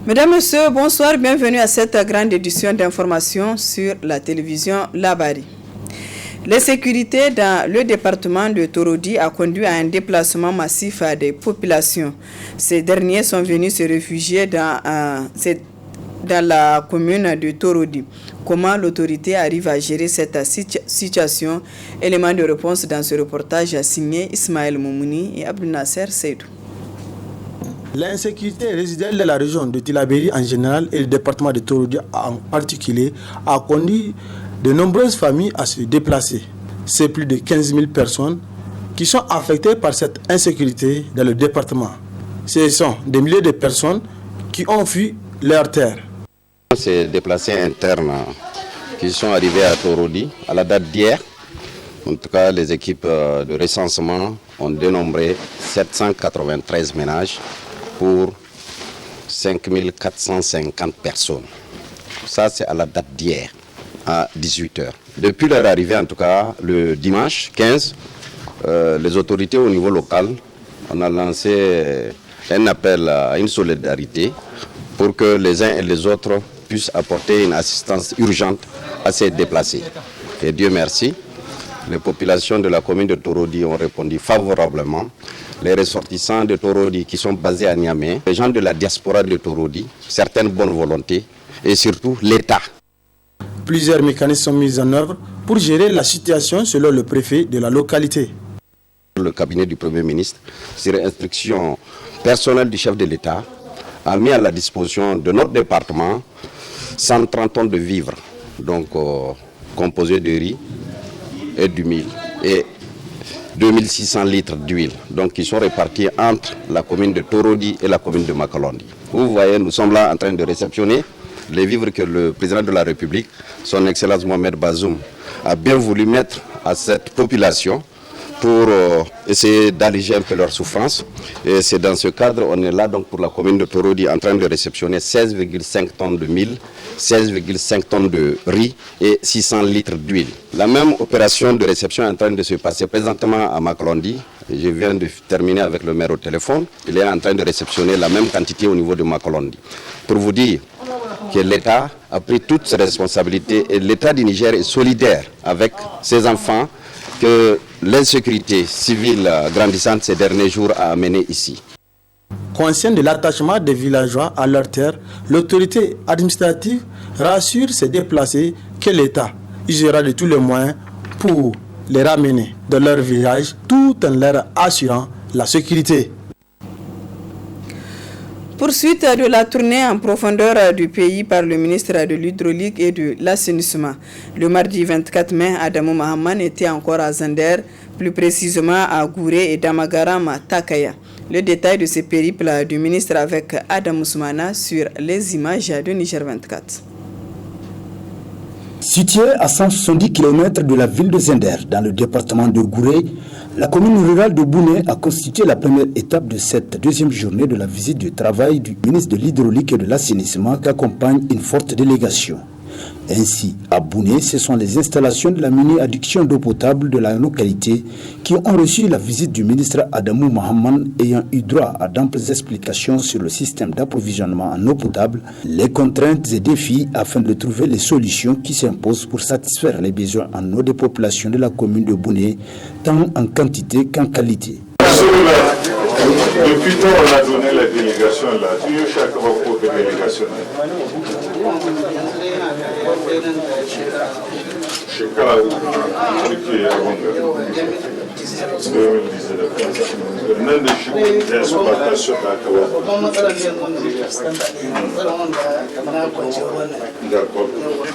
Mesdames, Messieurs, bonsoir, bienvenue à cette grande édition d'information sur la télévision Labari. L'insécurité dans le département de Torodi a conduit à un déplacement massif des populations. Ces derniers sont venus se réfugier dans la commune de Torodi. Comment l'autorité arrive à gérer cette situation? Élément de réponse dans ce reportage signé Ismaël Moumouni et Abdou Nasser Seydou. L'insécurité résiduelle de la région de Tillabéri en général et le département de Torodi en particulier a conduit de nombreuses familles à se déplacer. C'est plus de 15 000 personnes qui sont affectées par cette insécurité dans le département. Ce sont des milliers de personnes qui ont fui leur terre. Ces déplacés internes qui sont arrivés à Torodi à la date d'hier, en tout cas les équipes de recensement ont dénombré 793 ménages pour 5 450 personnes. Ça, c'est à la date d'hier, à 18h. Depuis leur arrivée, en tout cas, le dimanche 15, les autorités au niveau local, on a lancé un appel à une solidarité pour que les uns et les autres puissent apporter une assistance urgente à ces déplacés. Et Dieu merci, les populations de la commune de Torodi ont répondu favorablement. Les ressortissants de Torodi qui sont basés à Niamey, les gens de la diaspora de Torodi, certaines bonnes volontés et surtout l'État. Plusieurs mécanismes sont mis en œuvre pour gérer la situation selon le préfet de la localité. Le cabinet du Premier ministre, sur instruction personnelle du chef de l'État, a mis à la disposition de notre département 130 tonnes de vivres, donc composés de riz et du mil, et 2600 litres d'huile, donc qui sont répartis entre la commune de Torodi et la commune de Makalondi. Vous voyez, nous sommes là en train de réceptionner les vivres que le président de la République, son Excellence Mohamed Bazoum, a bien voulu mettre à cette population pour essayer d'alléger un peu leur souffrance. Et c'est dans ce cadre, on est là donc pour la commune de Torodi en train de réceptionner 16,5 tonnes de mil, 16,5 tonnes de riz et 600 litres d'huile. La même opération de réception est en train de se passer présentement à Makalondi. Je viens de terminer avec le maire au téléphone. Il est en train de réceptionner la même quantité au niveau de Makalondi. Pour vous dire que l'État a pris toutes ses responsabilités et l'État du Niger est solidaire avec ses enfants que l'insécurité civile grandissante ces derniers jours a amené ici. Conscient de l'attachement des villageois à leur terre, l'autorité administrative rassure ses déplacés que l'État usera de tous les moyens pour les ramener dans leur village tout en leur assurant la sécurité. Poursuite de la tournée en profondeur du pays par le ministre de l'Hydraulique et de l'Assainissement. Le mardi 24 mai, Adamou Mahaman était encore à Zander, plus précisément à Gouré et Damagaram à Takaya. Le détail de ce périple du ministre avec Adam Ousmana sur les images de Niger 24. Située à 170 km de la ville de Zender, dans le département de Gouré, la commune rurale de Bouné a constitué la première étape de cette deuxième journée de la visite du travail du ministre de l'Hydraulique et de l'Assainissement qui accompagne une forte délégation. Ainsi, à Bouné, ce sont les installations de la mini-adduction d'eau potable de la localité qui ont reçu la visite du ministre Adamou Mahaman ayant eu droit à d'amples explications sur le système d'approvisionnement en eau potable, les contraintes et défis afin de trouver les solutions qui s'imposent pour satisfaire les besoins en eau des populations de la commune de Bouné, tant en quantité qu'en qualité. Depuis quand on a donné la délégation là, chaque rapport de délégation.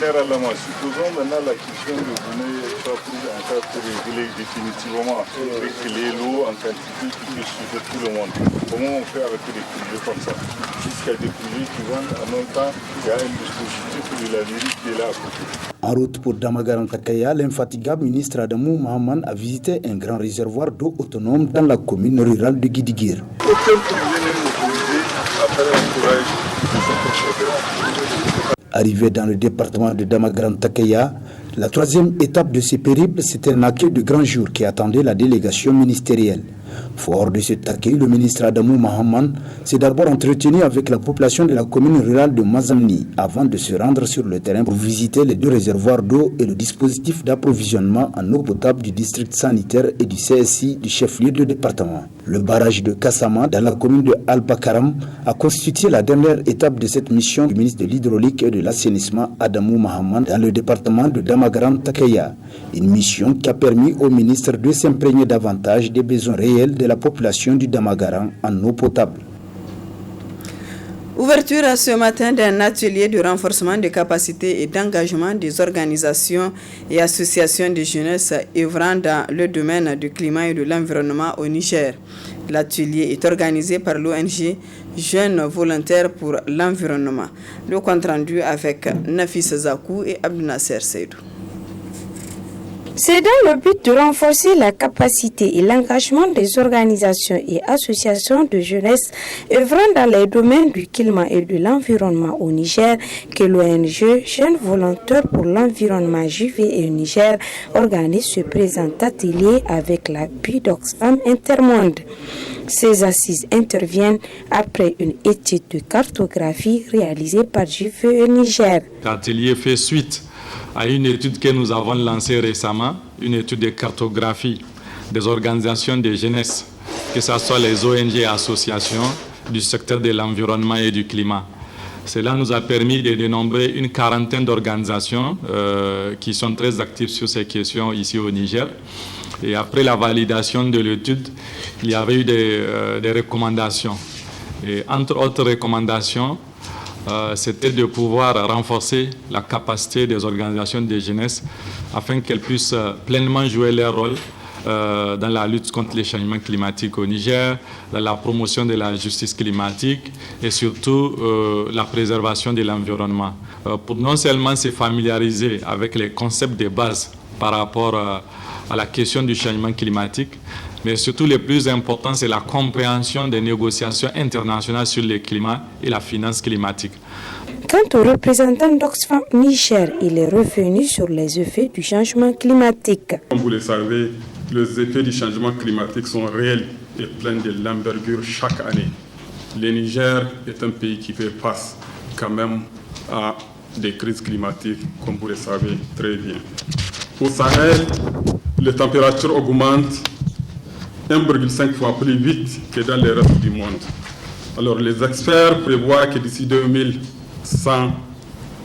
Généralement, supposons maintenant la question de donner soit prise en cas pour régler définitivement que l'eau en quantité qui peut suivre tout le monde. Comment on fait avec des privés comme ça? Jusqu'à des privés qui vendent en même temps, il y a un dispositif de la mairie qui est là à côté. En route pour Damagaram Takaya, l'infatigable ministre Adamou Mahaman a visité un grand réservoir d'eau autonome dans la commune rurale de Guidigir. Arrivé dans le département de Damagaram Takaya, la troisième étape de ce périple, c'était un accueil de grand jour qui attendait la délégation ministérielle. Fort de cet accueil, le ministre Adamou Mahaman s'est d'abord entretenu avec la population de la commune rurale de Mazamni avant de se rendre sur le terrain pour visiter les 2 réservoirs d'eau et le dispositif d'approvisionnement en eau potable du district sanitaire et du CSI du chef-lieu de département. Le barrage de Kassama dans la commune de Al-Bakaram a constitué la dernière étape de cette mission du ministre de l'Hydraulique et de l'Assainissement Adamou Mahaman dans le département de Damagaram-Takaya. Une mission qui a permis au ministre de s'imprégner davantage des besoins réels de la population du Damagaram en eau potable. Ouverture ce matin d'un atelier de renforcement des capacités et d'engagement des organisations et associations de jeunesse œuvrant dans le domaine du climat et de l'environnement au Niger. L'atelier est organisé par l'ONG Jeunes Volontaires pour l'Environnement. Le compte rendu avec Nafis Zakou et Abdou Nasser Seydou. C'est dans le but de renforcer la capacité et l'engagement des organisations et associations de jeunesse œuvrant dans les domaines du climat et de l'environnement au Niger que l'ONG Jeunes Volontaires pour l'Environnement JV et Niger organise ce présent atelier avec l'appui d'Oxfam Intermonde. Ces assises interviennent après une étude de cartographie réalisée par JV et Niger. L'atelier fait suite à une étude que nous avons lancée récemment, une étude de cartographie des organisations de jeunesse, que ce soit les ONG et associations du secteur de l'environnement et du climat. Cela nous a permis de dénombrer une quarantaine d'organisations qui sont très actives sur ces questions ici au Niger. Et après la validation de l'étude, il y avait eu des recommandations. Et entre autres recommandations, c'était de pouvoir renforcer la capacité des organisations de jeunesse afin qu'elles puissent pleinement jouer leur rôle dans la lutte contre les changements climatiques au Niger, dans la promotion de la justice climatique et surtout la préservation de l'environnement. Pour non seulement se familiariser avec les concepts de base par rapport à la question du changement climatique, mais surtout le plus important, c'est la compréhension des négociations internationales sur le climat et la finance climatique. Quant au représentant d'Oxfam Niger, il est revenu sur les effets du changement climatique. Comme vous le savez, les effets du changement climatique sont réels et pleins de l'envergure chaque année. Le Niger est un pays qui fait face quand même à des crises climatiques, comme vous le savez très bien. Au Sahel, les températures augmentent 1,5 fois plus vite que dans le reste du monde. Alors les experts prévoient que d'ici 2100,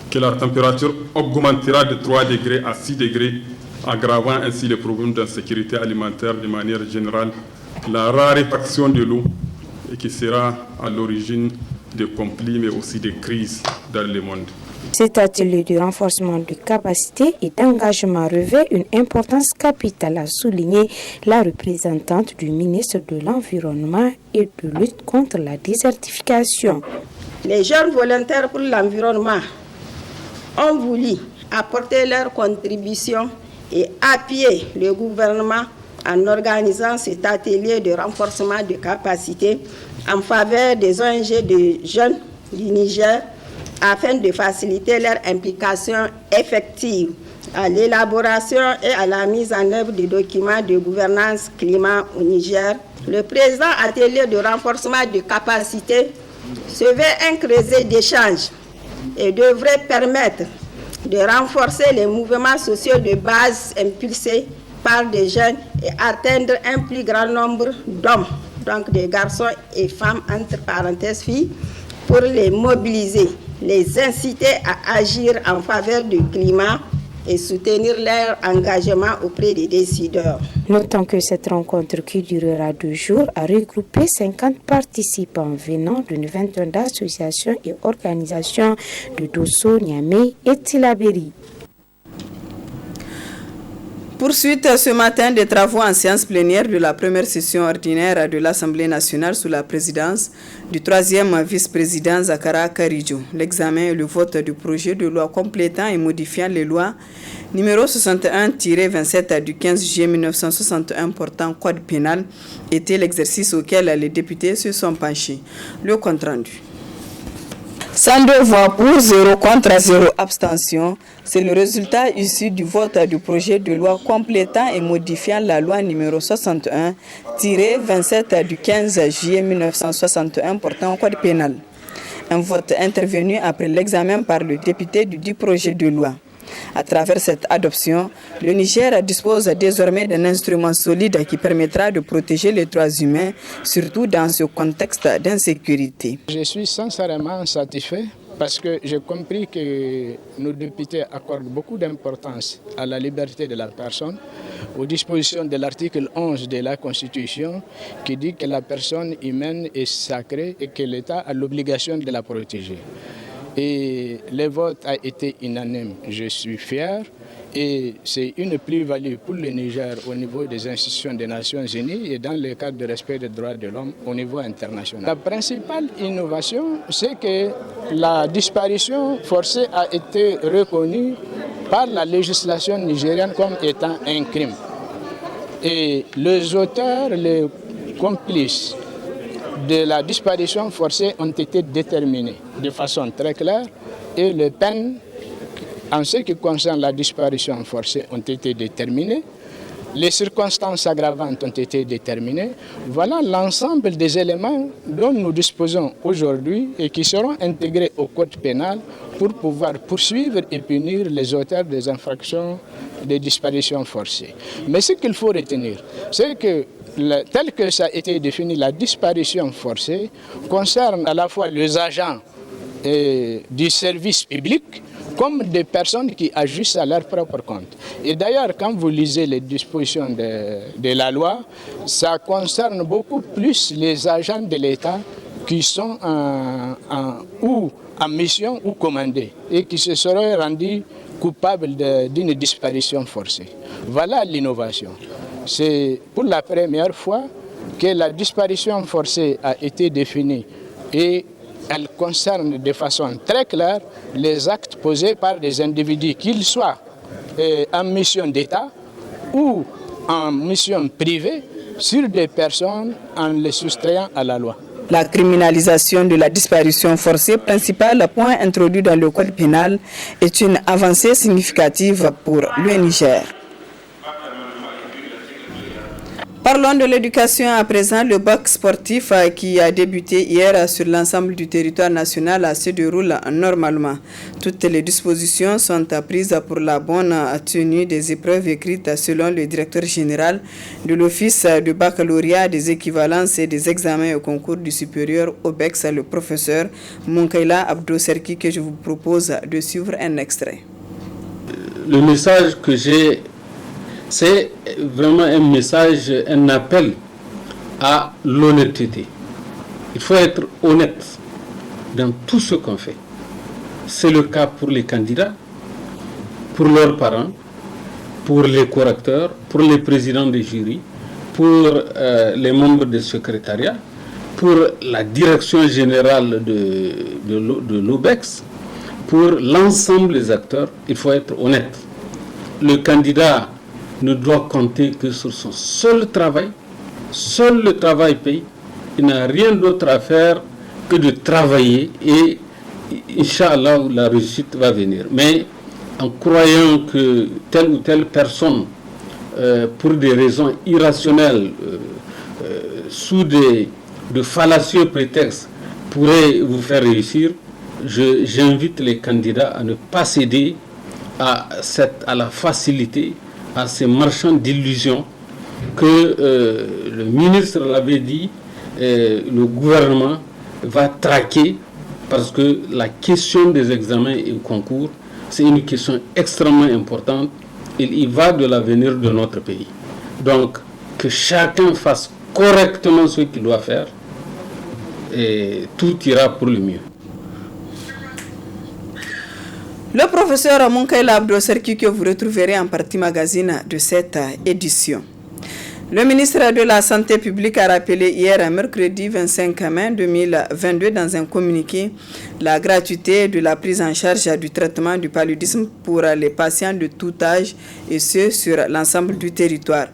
que la température augmentera de 3 degrés à 6 degrés, aggravant ainsi les problèmes d'insécurité alimentaire de manière générale, la raréfaction de l'eau et qui sera à l'origine de conflits mais aussi de crises dans le monde. Cet atelier de renforcement de capacité et d'engagement revêt une importance capitale, a souligné la représentante du ministre de l'Environnement et de lutte contre la désertification. Les jeunes volontaires pour l'environnement ont voulu apporter leur contribution et appuyer le gouvernement en organisant cet atelier de renforcement de capacité en faveur des ONG de jeunes du Niger afin de faciliter leur implication effective à l'élaboration et à la mise en œuvre des documents de gouvernance climat au Niger. Le présent atelier de renforcement de capacité se veut un creuset d'échanges et devrait permettre de renforcer les mouvements sociaux de base impulsés par des jeunes et atteindre un plus grand nombre d'hommes, donc des garçons et femmes, entre parenthèses filles, pour les mobiliser, les inciter à agir en faveur du climat et soutenir leur engagement auprès des décideurs. Notons que cette rencontre qui durera 2 jours a regroupé 50 participants venant d'une vingtaine d'associations et organisations de Dosso, Niamey et Tillabéri. Poursuite ce matin des travaux en séance plénière de la première session ordinaire de l'Assemblée nationale sous la présidence du 3e vice-président Zakara Karidjo. L'examen et le vote du projet de loi complétant et modifiant les lois numéro 61-27 du 15 juillet 1961 portant code pénal était l'exercice auquel les députés se sont penchés. Le compte rendu. 102 voix pour, 0 contre, 0 abstention. C'est le résultat issu du vote du projet de loi complétant et modifiant la loi numéro 61-27 du 15 juillet 1961 portant au code pénal. Un vote intervenu après l'examen par le député du dit projet de loi. À travers cette adoption, le Niger dispose désormais d'un instrument solide qui permettra de protéger les droits humains, surtout dans ce contexte d'insécurité. Je suis sincèrement satisfait parce que j'ai compris que nos députés accordent beaucoup d'importance à la liberté de la personne, aux dispositions de l'article 11 de la Constitution qui dit que la personne humaine est sacrée et que l'État a l'obligation de la protéger. Et le vote a été unanime. Je suis fier et c'est une plus-value pour le Niger au niveau des institutions des Nations Unies et dans le cadre de respect des droits de l'homme au niveau international. La principale innovation, c'est que la disparition forcée a été reconnue par la législation nigérienne comme étant un crime. Et les auteurs, les complices de la disparition forcée ont été déterminés de façon très claire et les peines en ce qui concerne la disparition forcée ont été déterminées, les circonstances aggravantes ont été déterminées. Voilà l'ensemble des éléments dont nous disposons aujourd'hui et qui seront intégrés au code pénal pour pouvoir poursuivre et punir les auteurs des infractions de disparition forcée. Mais ce qu'il faut retenir, c'est que tel que ça a été défini, la disparition forcée concerne à la fois les agents du service public comme des personnes qui agissent à leur propre compte. Et d'ailleurs, quand vous lisez les dispositions de la loi, ça concerne beaucoup plus les agents de l'État qui sont ou en mission ou commandés et qui se seraient rendus coupables d'une disparition forcée. Voilà l'innovation. C'est pour la première fois que la disparition forcée a été définie et elle concerne de façon très claire les actes posés par des individus, qu'ils soient en mission d'État ou en mission privée, sur des personnes en les soustrayant à la loi. La criminalisation de la disparition forcée, principal point introduit dans le code pénal, est une avancée significative pour le Niger. Parlons de l'éducation à présent. Le bac sportif qui a débuté hier sur l'ensemble du territoire national se déroule normalement. Toutes les dispositions sont prises pour la bonne tenue des épreuves écrites selon le directeur général de l'Office du baccalauréat, des équivalences et des examens au concours du supérieur OBEX, le professeur Munkaila Abdou Serki, que je vous propose de suivre un extrait. Le message que j'ai, c'est vraiment un message, un appel à l'honnêteté. Il faut être honnête dans tout ce qu'on fait. C'est le cas pour les candidats, pour leurs parents, pour les correcteurs, pour les présidents des jurys, pour les membres du secrétariat, pour la direction générale de l'OBEX, pour l'ensemble des acteurs. Il faut être honnête. Le candidat ne doit compter que sur son seul travail. Seul le travail paye. Il n'a rien d'autre à faire que de travailler et Inch'Allah, la réussite va venir. Mais en croyant que telle ou telle personne, pour des raisons irrationnelles, sous de fallacieux prétextes, pourrait vous faire réussir, j'invite les candidats à ne pas céder à la facilité, à ces marchands d'illusions que le ministre l'avait dit, le gouvernement va traquer parce que la question des examens et concours, c'est une question extrêmement importante. Il y va de l'avenir de notre pays. Donc, que chacun fasse correctement ce qu'il doit faire et tout ira pour le mieux. Le professeur Munkaila Abdou Serki que vous retrouverez en partie magazine de cette édition. Le ministre de la Santé publique a rappelé hier, mercredi 25 mai 2022, dans un communiqué, la gratuité de la prise en charge du traitement du paludisme pour les patients de tout âge et ceux sur l'ensemble du territoire.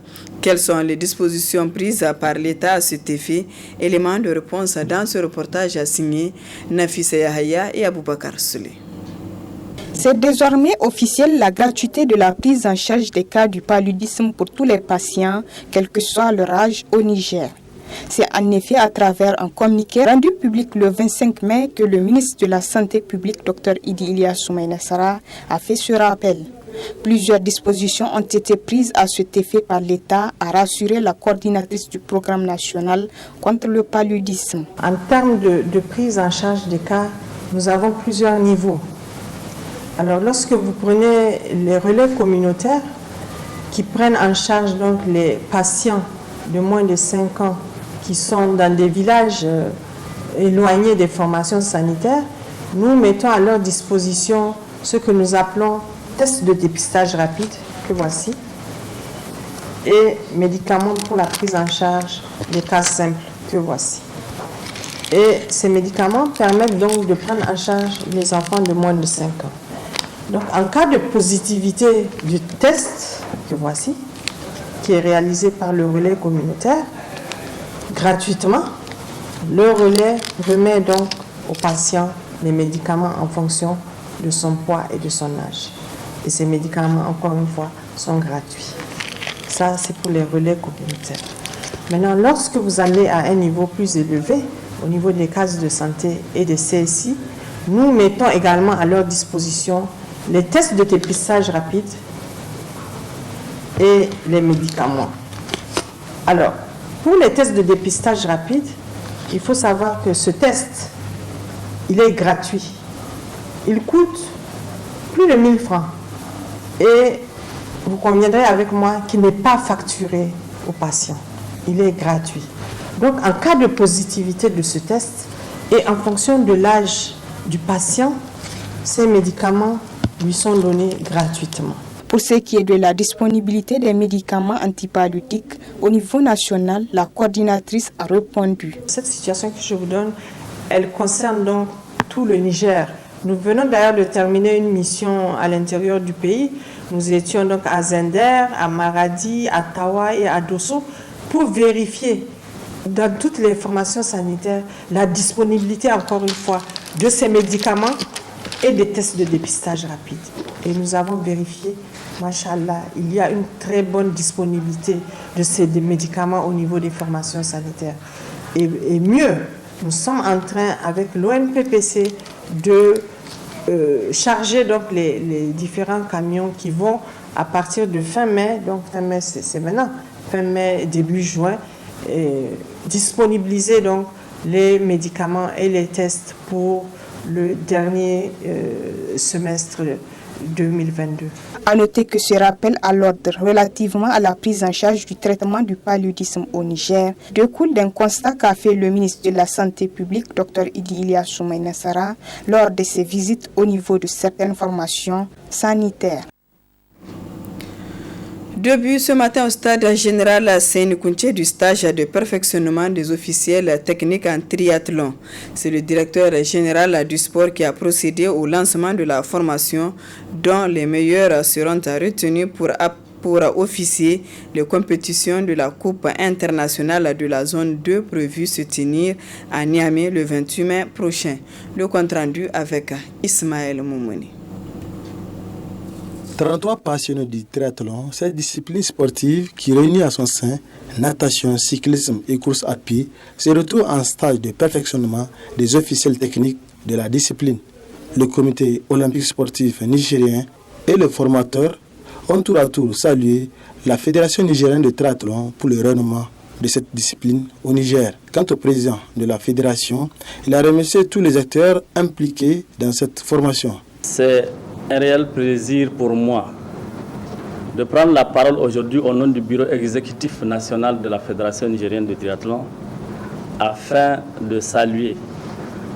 Quelles sont les dispositions prises par l'État à cet effet? Élément de réponse dans ce reportage signé Nafisa Yahaya et Aboubakar Souley. C'est désormais officiel la gratuité de la prise en charge des cas du paludisme pour tous les patients, quel que soit leur âge au Niger. C'est en effet à travers un communiqué rendu public le 25 mai que le ministre de la Santé publique, Dr Idi Ilyas Soumaïla Sarr, a fait ce rappel. Plusieurs dispositions ont été prises à cet effet par l'État, a rassuré la coordinatrice du programme national contre le paludisme. En termes de prise en charge des cas, nous avons plusieurs niveaux. Alors lorsque vous prenez les relais communautaires qui prennent en charge donc les patients de moins de 5 ans qui sont dans des villages éloignés des formations sanitaires, nous mettons à leur disposition ce que nous appelons tests de dépistage rapide, que voici, et médicaments pour la prise en charge des cas simples, que voici. Et ces médicaments permettent donc de prendre en charge les enfants de moins de 5 ans. Donc en cas de positivité du test, que voici, qui est réalisé par le relais communautaire, gratuitement, le relais remet donc au patient les médicaments en fonction de son poids et de son âge. Et ces médicaments, encore une fois, sont gratuits. Ça, c'est pour les relais communautaires. Maintenant, lorsque vous allez à un niveau plus élevé, au niveau des cases de santé et des CSI, nous mettons également à leur disposition les tests de dépistage rapide et les médicaments. Alors, pour les tests de dépistage rapide, il faut savoir que ce test, il est gratuit. Il coûte plus de 1000 francs. Et vous conviendrez avec moi qu'il n'est pas facturé au patient. Il est gratuit. Donc, en cas de positivité de ce test, et en fonction de l'âge du patient, ces médicaments lui sont donnés gratuitement. Pour ce qui est de la disponibilité des médicaments antipaludiques, au niveau national, la coordinatrice a répondu. Cette situation que je vous donne, elle concerne donc tout le Niger. Nous venons d'ailleurs de terminer une mission à l'intérieur du pays. Nous étions donc à Zender, à Maradi, à Tawa et à Dosso pour vérifier dans toutes les formations sanitaires la disponibilité, encore une fois, de ces médicaments et des tests de dépistage rapide. Et nous avons vérifié, machallah, il y a une très bonne disponibilité de ces médicaments au niveau des formations sanitaires. Et mieux, nous sommes en train, avec l'ONPPC, de charger donc les différents camions qui vont, à partir de fin mai, donc fin mai c'est maintenant, fin mai, début juin, disponibiliser donc les médicaments et les tests pour le dernier semestre 2022. À noter que ce rappel à l'ordre relativement à la prise en charge du traitement du paludisme au Niger découle d'un constat qu'a fait le ministre de la Santé publique, Dr Idi Ilyas Soumaïla Sarr, lors de ses visites au niveau de certaines formations sanitaires. Début ce matin au stade général Seyni-Kounché du stage de perfectionnement des officiels techniques en triathlon. C'est le directeur général du sport qui a procédé au lancement de la formation dont les meilleurs seront retenus pour officier les compétitions de la Coupe internationale de la zone 2 prévue se tenir à Niamey le 28 mai prochain. Le compte rendu avec Ismaël Moumouni. 33 passionnés du triathlon, cette discipline sportive qui réunit à son sein natation, cyclisme et course à pied, se retrouve en stage de perfectionnement des officiels techniques de la discipline. Le comité olympique sportif nigérien et le formateur ont tour à tour salué la Fédération nigérienne de triathlon pour le rayonnement de cette discipline au Niger. Quant au président de la fédération, il a remercié tous les acteurs impliqués dans cette formation. C'est un réel plaisir pour moi de prendre la parole aujourd'hui au nom du bureau exécutif national de la Fédération nigérienne de triathlon afin de saluer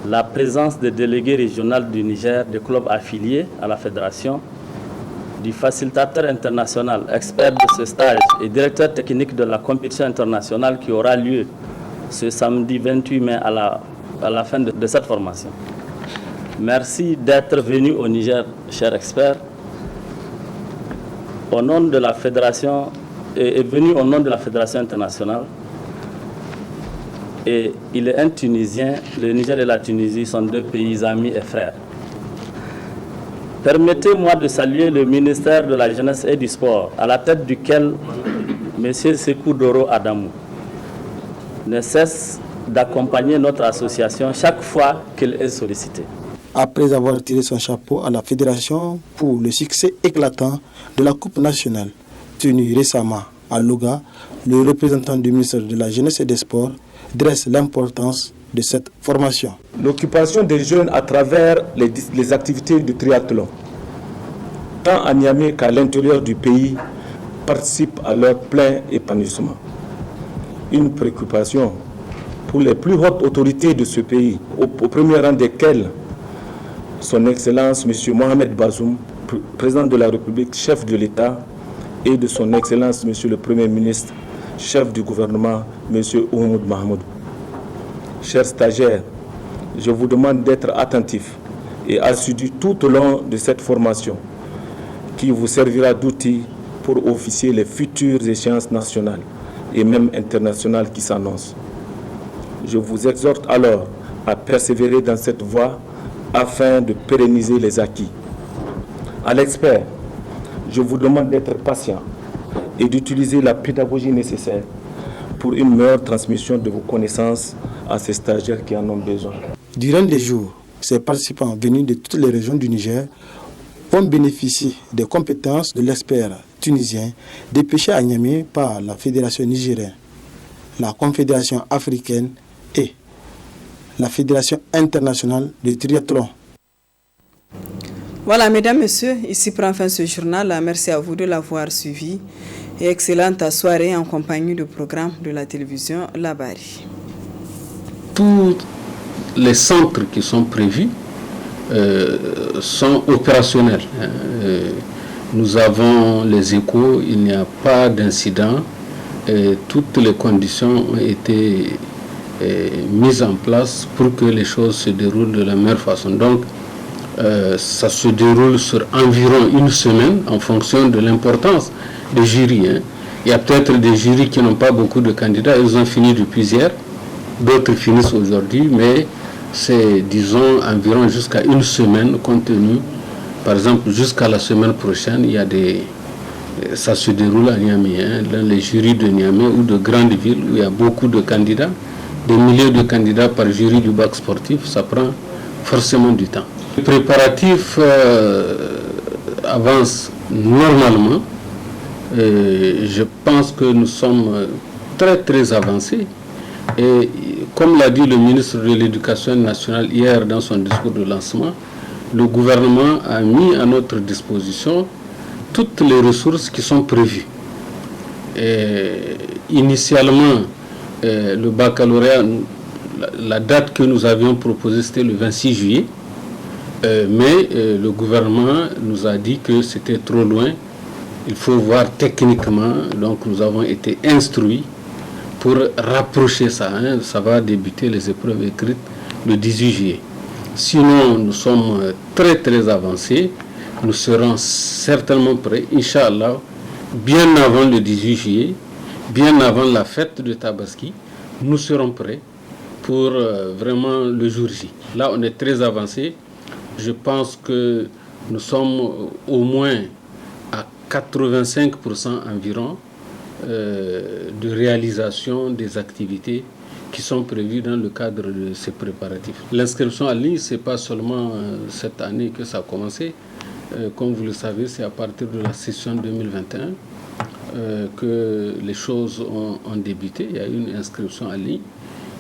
la présence des délégués régionaux du Niger, des clubs affiliés à la fédération, du facilitateur international, expert de ce stage et directeur technique de la compétition internationale qui aura lieu ce samedi 28 mai à la fin de cette formation. Merci d'être venu au Niger, chers experts. Au nom de la fédération est venu au nom de la Fédération internationale. Et il est un Tunisien. Le Niger et la Tunisie sont deux pays amis et frères. Permettez-moi de saluer le ministère de la Jeunesse et du Sport, à la tête duquel M. Sekou Doro Adamou ne cesse d'accompagner notre association chaque fois qu'elle est sollicitée. Après avoir tiré son chapeau à la fédération pour le succès éclatant de la Coupe nationale tenue récemment à Louga, le représentant du ministère de la Jeunesse et des Sports dresse l'importance de cette formation. L'occupation des jeunes à travers les activités de triathlon, tant à Niamey qu'à l'intérieur du pays, participe à leur plein épanouissement. Une préoccupation pour les plus hautes autorités de ce pays, au premier rang desquelles Son Excellence M. Mohamed Bazoum, président de la République, chef de l'État, et de Son Excellence M. le Premier ministre, chef du gouvernement, M. Oumoud Mahmoud. Chers stagiaires, je vous demande d'être attentifs et assidus tout au long de cette formation qui vous servira d'outil pour officier les futures échéances nationales et même internationales qui s'annoncent. Je vous exhorte alors à persévérer dans cette voie afin de pérenniser les acquis. À l'expert, je vous demande d'être patient et d'utiliser la pédagogie nécessaire pour une meilleure transmission de vos connaissances à ces stagiaires qui en ont besoin. Durant des jours, ces participants venus de toutes les régions du Niger vont bénéficier des compétences de l'expert tunisien dépêché à Niamey par la Fédération nigérienne, la Confédération africaine et la Fédération internationale de triathlon. Voilà, mesdames, messieurs, ici prend fin ce journal. Merci à vous de l'avoir suivi et excellente soirée en compagnie du programme de la télévision Labari. Tous les centres qui sont prévus sont opérationnels. Nous avons les échos, il n'y a pas d'incident. Toutes les conditions ont été mises en place pour que les choses se déroulent de la meilleure façon. Donc, ça se déroule sur environ une semaine en fonction de l'importance des jurys. Il y a peut-être des jurys qui n'ont pas beaucoup de candidats, ils ont fini depuis hier, d'autres finissent aujourd'hui, mais c'est, disons, environ jusqu'à une semaine compte tenu, par exemple, jusqu'à la semaine prochaine, il y a ça se déroule à Niamey, dans les jurys de Niamey ou de grandes villes où il y a beaucoup de candidats, des milliers de candidats par jury du bac sportif, ça prend forcément du temps. Les préparatifs avancent normalement. Je pense que nous sommes très très avancés. Et comme l'a dit le ministre de l'Éducation nationale hier dans son discours de lancement, le gouvernement a mis à notre disposition toutes les ressources qui sont prévues. Initialement, le baccalauréat, la date que nous avions proposée, c'était le 26 juillet. Mais le gouvernement nous a dit que c'était trop loin. Il faut voir techniquement. Donc nous avons été instruits pour rapprocher ça. Ça va débuter les épreuves écrites le 18 juillet. Sinon, nous sommes très très avancés. Nous serons certainement prêts, Inch'Allah, bien avant le 18 juillet, bien avant la fête de Tabaski. Nous serons prêts pour vraiment le jour J. Là, on est très avancés. Je pense que nous sommes au moins à 85% environ de réalisation des activités qui sont prévues dans le cadre de ces préparatifs. L'inscription en ligne, ce n'est pas seulement cette année que ça a commencé. Comme vous le savez, c'est à partir de la session 2021 que les choses ont débuté. Il y a eu une inscription en ligne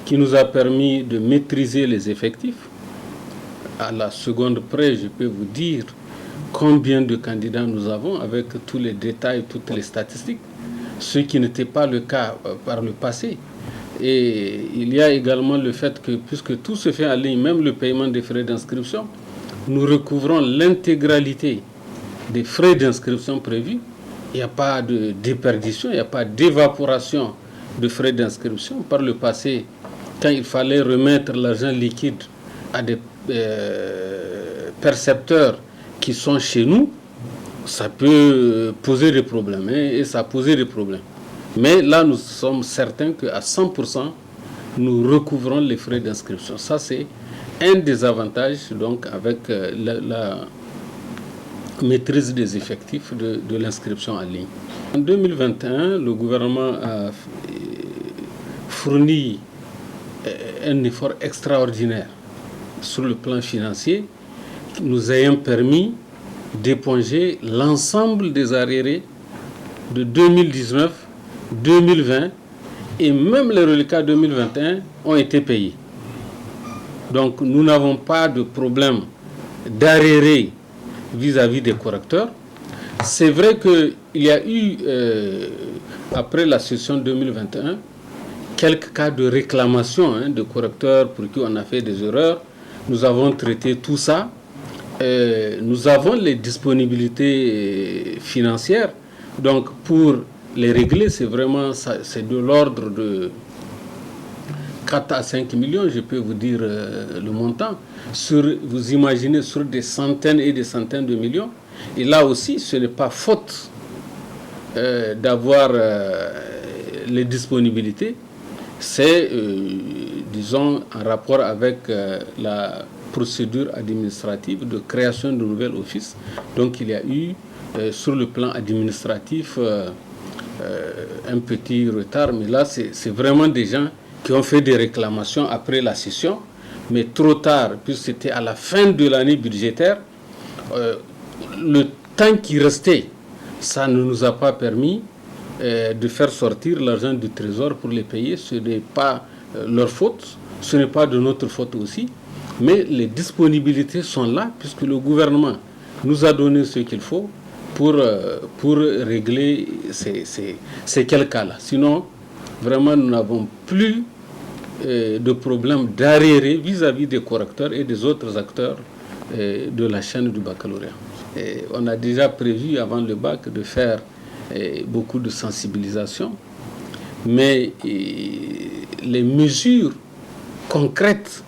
qui nous a permis de maîtriser les effectifs. À la seconde près, je peux vous dire combien de candidats nous avons avec tous les détails, toutes les statistiques, ce qui n'était pas le cas par le passé. Et il y a également le fait que, puisque tout se fait en ligne, même le paiement des frais d'inscription, nous recouvrons l'intégralité des frais d'inscription prévus. Il n'y a pas de déperdition, il n'y a pas d'évaporation de frais d'inscription. Par le passé, quand il fallait remettre l'argent liquide à des percepteurs qui sont chez nous, ça peut poser des problèmes, et ça a posé des problèmes. Mais là, nous sommes certains qu'à 100%, nous recouvrons les frais d'inscription. Ça, c'est un des avantages donc, avec la maîtrise des effectifs de l'inscription en ligne. En 2021, le gouvernement a fourni un effort extraordinaire sur le plan financier qui nous ayant permis d'éponger l'ensemble des arriérés de 2019, 2020 et même les reliquats 2021 ont été payés. Donc nous n'avons pas de problème d'arriérés vis-à-vis des correcteurs. C'est vrai qu'il y a eu, après la session 2021, quelques cas de réclamation de correcteurs pour qui on a fait des erreurs. Nous avons traité tout ça. Nous avons les disponibilités financières. Donc pour les régler, c'est vraiment c'est de l'ordre de 4 à 5 millions, je peux vous dire le montant. Vous imaginez sur des centaines et des centaines de millions. Et là aussi, ce n'est pas faute d'avoir les disponibilités. C'est, disons, en rapport avec la procédure administrative de création de nouvel office. Donc il y a eu, sur le plan administratif, un petit retard. Mais là, c'est vraiment des gens qui ont fait des réclamations après la session, mais trop tard, puisque c'était à la fin de l'année budgétaire. Le temps qui restait, ça ne nous a pas permis de faire sortir l'argent du trésor pour les payer. Ce n'est pas leur faute, ce n'est pas de notre faute aussi, mais les disponibilités sont là, puisque le gouvernement nous a donné ce qu'il faut pour régler ces quelques cas-là. Sinon, vraiment, nous n'avons plus de problème d'arriérés vis-à-vis des correcteurs et des autres acteurs de la chaîne du baccalauréat. Et on a déjà prévu avant le bac de faire beaucoup de sensibilisation, mais les mesures concrètes,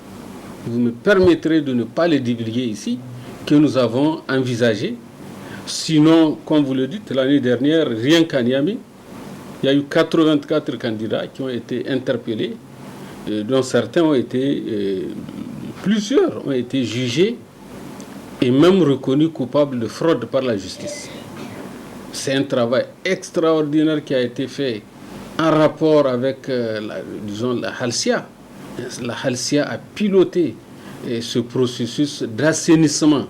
vous me permettrez de ne pas les divulguer ici, que nous avons envisagées. Sinon, comme vous le dites, l'année dernière, rien qu'à Niamey, il y a eu 84 candidats qui ont été interpellés, dont certains ont été, plusieurs ont été jugés et même reconnus coupables de fraude par la justice. C'est un travail extraordinaire qui a été fait en rapport avec, la Halcia. La Halcia a piloté ce processus d'assainissement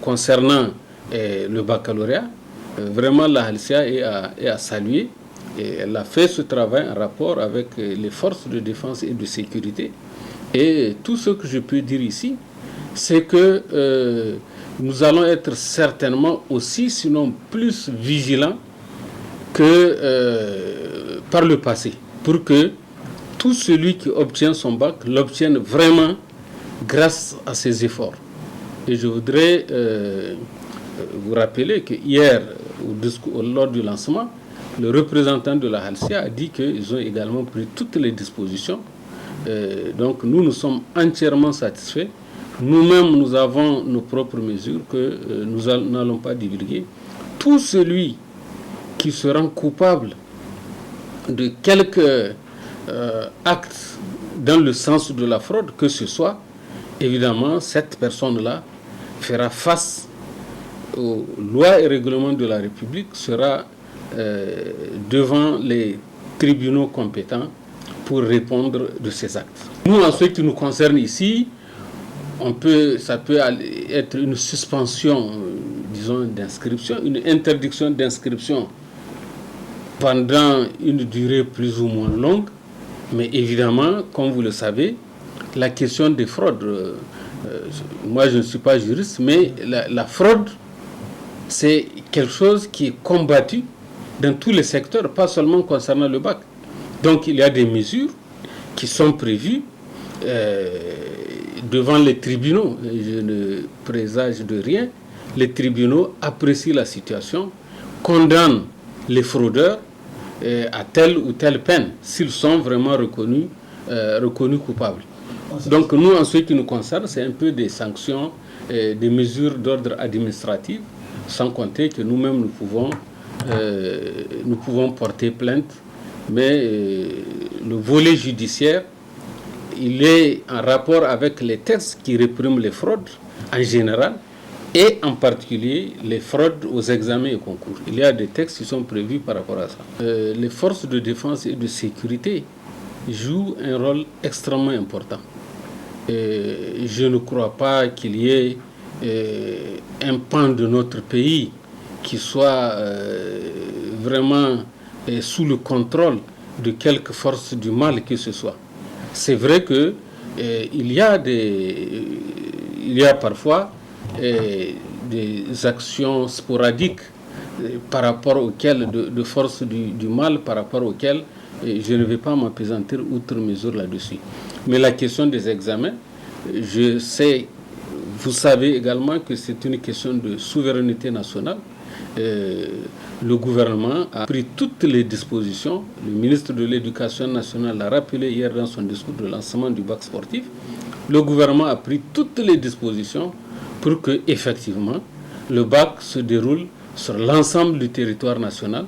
concernant le baccalauréat. Vraiment, la Halcia est à saluer. Et elle a fait ce travail en rapport avec les forces de défense et de sécurité. Et tout ce que je peux dire ici, c'est que nous allons être certainement aussi, sinon plus vigilants que par le passé, pour que tout celui qui obtient son bac l'obtienne vraiment grâce à ses efforts. Et je voudrais vous rappeler que hier, lors du lancement, le représentant de la Halcia a dit qu'ils ont également pris toutes les dispositions. Donc nous sommes entièrement satisfaits. Nous-mêmes, nous avons nos propres mesures que nous n'allons pas divulguer. Tout celui qui se rend coupable de quelque acte dans le sens de la fraude, que ce soit, évidemment, cette personne-là fera face aux lois et règlements de la République, sera devant les tribunaux compétents pour répondre de ces actes. Nous, en ce qui nous concerne ici, ça peut être une suspension, disons, d'inscription, une interdiction d'inscription pendant une durée plus ou moins longue. Mais évidemment, comme vous le savez, la question des fraudes, moi je ne suis pas juriste, mais la fraude, c'est quelque chose qui est combattu dans tous les secteurs, pas seulement concernant le bac. Donc il y a des mesures qui sont prévues devant les tribunaux. Je ne présage de rien. Les tribunaux apprécient la situation, condamnent les fraudeurs à telle ou telle peine, s'ils sont vraiment reconnus coupables. Donc nous, en ce qui nous concerne, c'est un peu des sanctions, des mesures d'ordre administratif, sans compter que nous-mêmes, nous pouvons porter plainte, mais le volet judiciaire, il est en rapport avec les textes qui répriment les fraudes en général, et en particulier les fraudes aux examens et concours. Il y a des textes qui sont prévus par rapport à ça. Les forces de défense et de sécurité jouent un rôle extrêmement important. Je ne crois pas qu'il y ait un pan de notre pays qui soit vraiment sous le contrôle de quelque force du mal que ce soit. C'est vrai que il y a parfois des actions sporadiques par rapport auxquelles, de forces du mal, par rapport auxquelles je ne vais pas m'appesantir outre mesure là-dessus. Mais la question des examens, vous savez également que c'est une question de souveraineté nationale. Le gouvernement a pris toutes les dispositions. Le ministre de l'Éducation nationale l'a rappelé hier dans son discours de lancement du bac sportif. Le gouvernement a pris toutes les dispositions pour que, effectivement, le bac se déroule sur l'ensemble du territoire national.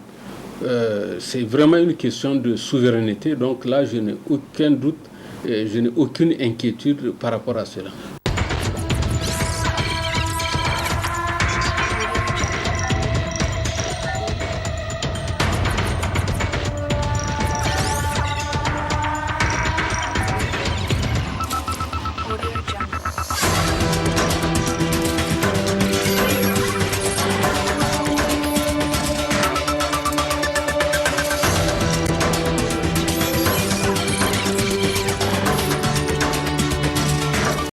C'est vraiment une question de souveraineté. Donc là, je n'ai aucun doute, je n'ai aucune inquiétude par rapport à cela.